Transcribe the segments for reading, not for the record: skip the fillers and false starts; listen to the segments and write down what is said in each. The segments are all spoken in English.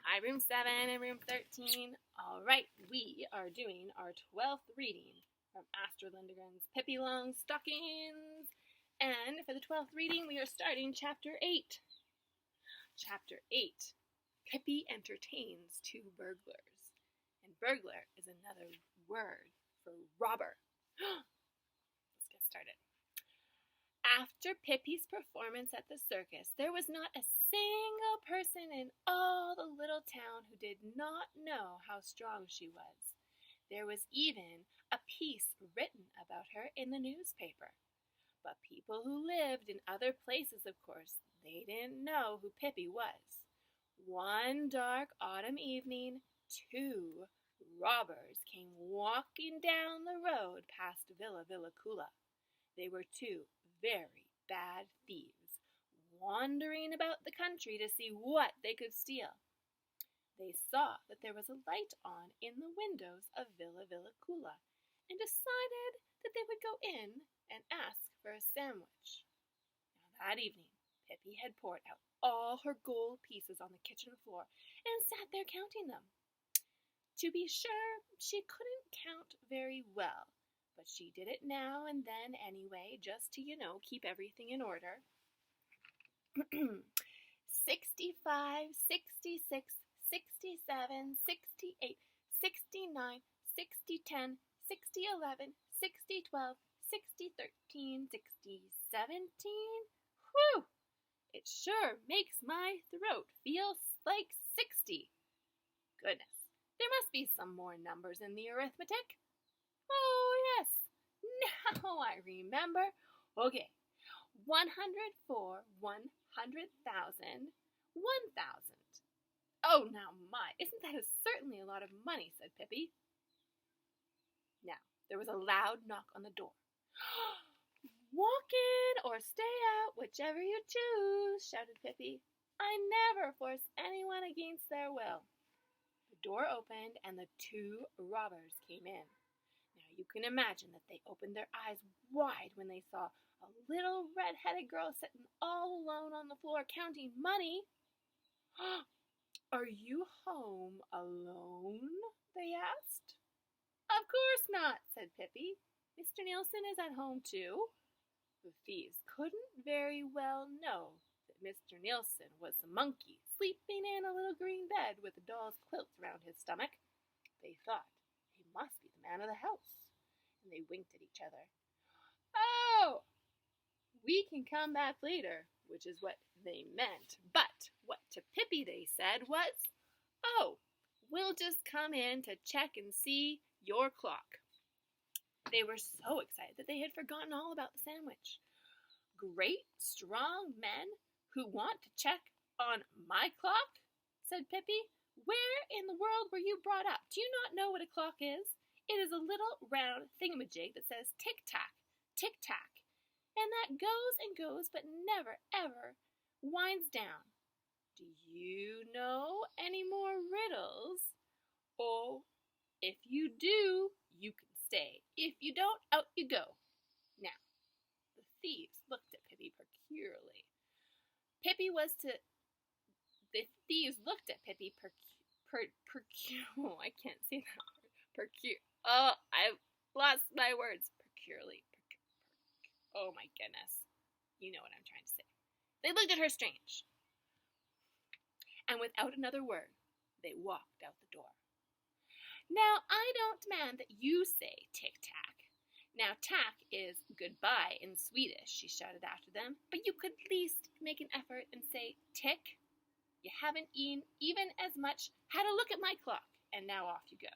Hi, room 7 and room 13. All right, we are doing our 12th reading from Astrid Lindgren's Pippi Longstockings. And for the 12th reading, we are starting chapter 8. Chapter 8, Pippi entertains two burglars. And burglar is another word for robber. Let's get started. After Pippi's performance at the circus, there was not a single person in all the little town who did not know how strong she was. There was even a piece written about her in the newspaper. But people who lived in other places, of course, they didn't know who Pippi was. One dark autumn evening, two robbers came walking down the road past Villa Villacula. They were two very bad thieves, wandering about the country to see what they could steal. They saw that there was a light on in the windows of Villa Villacula and decided that they would go in and ask for a sandwich. Now that evening, Pippi had poured out all her gold pieces on the kitchen floor and sat there counting them. To be sure, she couldn't count very well, but she did it now and then anyway, just to, keep everything in order. 65, 66, 67, 68, 69, 60, 10, 60, 11, 60, 12, 60, 13, 60, 17. Whew! It sure makes my throat feel like 60. Goodness, there must be some more numbers in the arithmetic. Oh, yes. Now I remember. Okay. 104, 100,000, 1,000. Oh, now my, isn't that certainly a lot of money, said Pippi. Now, there was a loud knock on the door. Walk in or stay out, whichever you choose, shouted Pippi. I never force anyone against their will. The door opened and the two robbers came in. Now you can imagine that they opened their eyes wide when they saw a little red-headed girl sitting all alone on the floor counting money. Are you home alone? They asked. Of course not, said Pippi. Mr. Nielsen is at home too. The thieves couldn't very well know that Mr. Nielsen was the monkey sleeping in a little green bed with a doll's quilt around his stomach. They thought he must be the man of the house, and they winked at each other. Oh, we can come back later, which is what they meant. But what to Pippi they said was, oh, we'll just come in to check and see your clock. They were so excited that they had forgotten all about the sandwich. Great, strong men who want to check on my clock, said Pippi. Where in the world were you brought up? Do you not know what a clock is? It is a little round thingamajig that says tick-tack, tick-tack, and that goes and goes but never, ever winds down. Do you know any more riddles? Oh, if you do, you can stay. If you don't, out you go. Now, the thieves looked at Pippi peculiarly. The thieves looked at Pippi I can't say that word. Oh, I've lost my words. Peculiarly. Oh my goodness. You know what I'm trying to say. They looked at her strange. And without another word, they walked out the door. Now, I don't demand that you say tick-tack. Now, tack is goodbye in Swedish, she shouted after them, but you could at least make an effort and say tick. You haven't even as much had a look at my clock, and now off you go.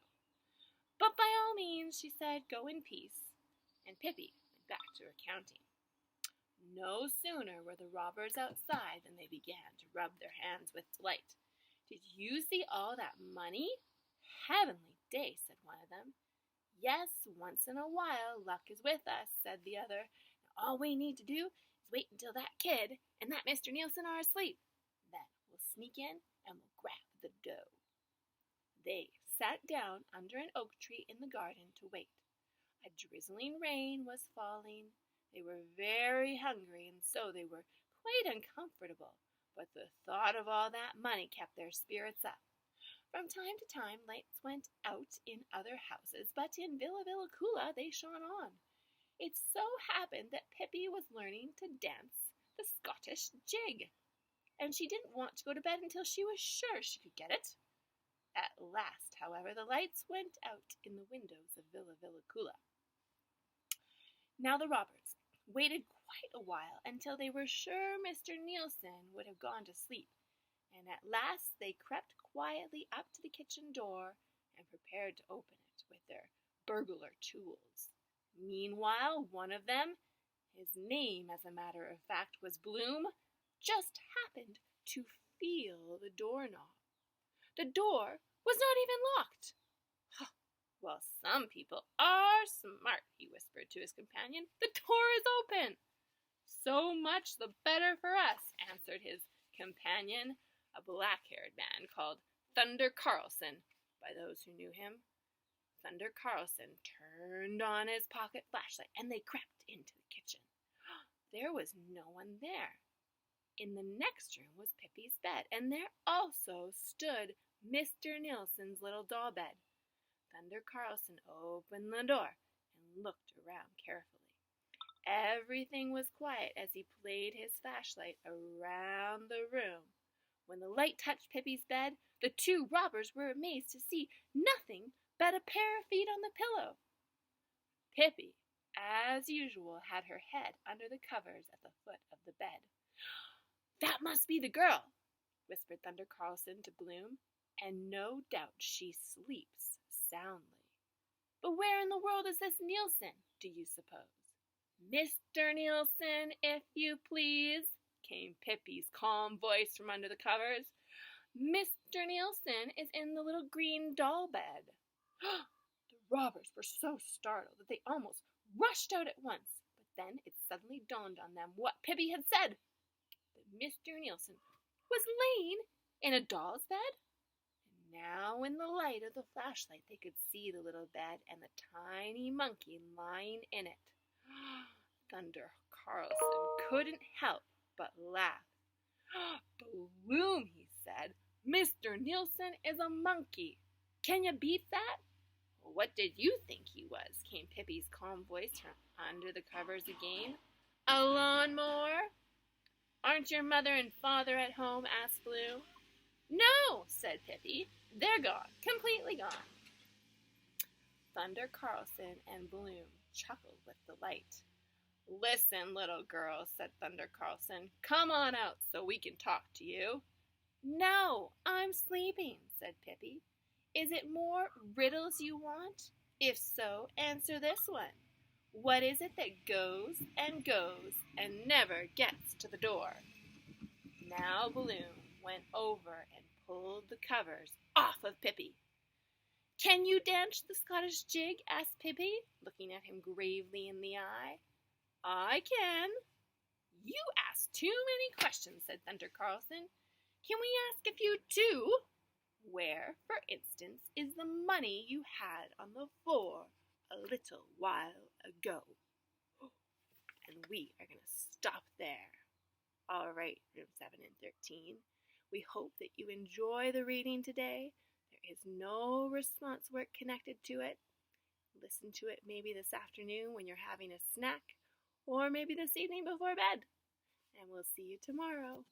But by all means, she said, go in peace. And Pippi went back to her counting. No sooner were the robbers outside than they began to rub their hands with delight. Did you see all that money? Heavenly day, said one of them. Yes, once in a while, luck is with us, said the other. Now, all we need to do is wait until that kid and that Mr. Nielsen are asleep. Then we'll sneak in and we'll grab the dough. They sat down under an oak tree in the garden to wait. A drizzling rain was falling. They were very hungry, and so they were quite uncomfortable. But the thought of all that money kept their spirits up. From time to time, lights went out in other houses, but in Villa Villacula they shone on. It so happened that Pippi was learning to dance the Scottish jig, and she didn't want to go to bed until she was sure she could get it. At last, however, the lights went out in the windows of Villa Villacula. Now the robbers waited quite a while until they were sure Mr. Nielsen would have gone to sleep, and at last they crept quietly up to the kitchen door and prepared to open it with their burglar tools. Meanwhile, one of them, his name, as a matter of fact, was Bloom, just happened to feel the doorknob. The door was not even locked. Well, some people are smart, he whispered to his companion. The door is open. So much the better for us, answered his companion, a black-haired man called Thunder Carlson, by those who knew him. Thunder Carlson turned on his pocket flashlight, and they crept into the kitchen. There was no one there. In the next room was Pippi's bed, and there also stood Mr. Nielsen's little doll bed. Thunder Carlson opened the door and looked around carefully. Everything was quiet as he played his flashlight around the room. When the light touched Pippi's bed, the two robbers were amazed to see nothing but a pair of feet on the pillow. Pippi, as usual, had her head under the covers at the foot of the bed. That must be the girl, whispered Thunder Carlson to Bloom, and no doubt she sleeps soundly. But where in the world is this Nielsen, do you suppose? Mr. Nielsen, if you please, came Pippi's calm voice from under the covers. Mr. Nielsen is in the little green doll bed. The robbers were so startled that they almost rushed out at once, but then it suddenly dawned on them what Pippi had said, that Mr. Nielsen was laying in a doll's bed. Now, in the light of the flashlight, they could see the little bed and the tiny monkey lying in it. Thunder Carlson couldn't help but laugh. Bloom, he said, Mr. Nielsen is a monkey. Can you beat that? What did you think he was? Came Pippi's calm voice from under the covers again. A lawnmower? Aren't your mother and father at home? Asked Bloom. No, said Pippi. They're gone, completely gone. Thunder Carlson and Bloom chuckled with delight. Listen, little girl, said Thunder Carlson. Come on out so we can talk to you. No, I'm sleeping, said Pippi. Is it more riddles you want? If so, answer this one. What is it that goes and never gets to the door? Now Bloom went over and pulled the covers off of Pippi. Can you dance the Scottish jig? Asked Pippi, looking at him gravely in the eye. I can. You ask too many questions, said Thunder Carlson. Can we ask a few too? Where, for instance, is the money you had on the floor a little while ago? And we are going to stop there. All right, room 7 and 13. We hope that you enjoy the reading today. There is no response work connected to it. Listen to it maybe this afternoon when you're having a snack, or maybe this evening before bed. And we'll see you tomorrow.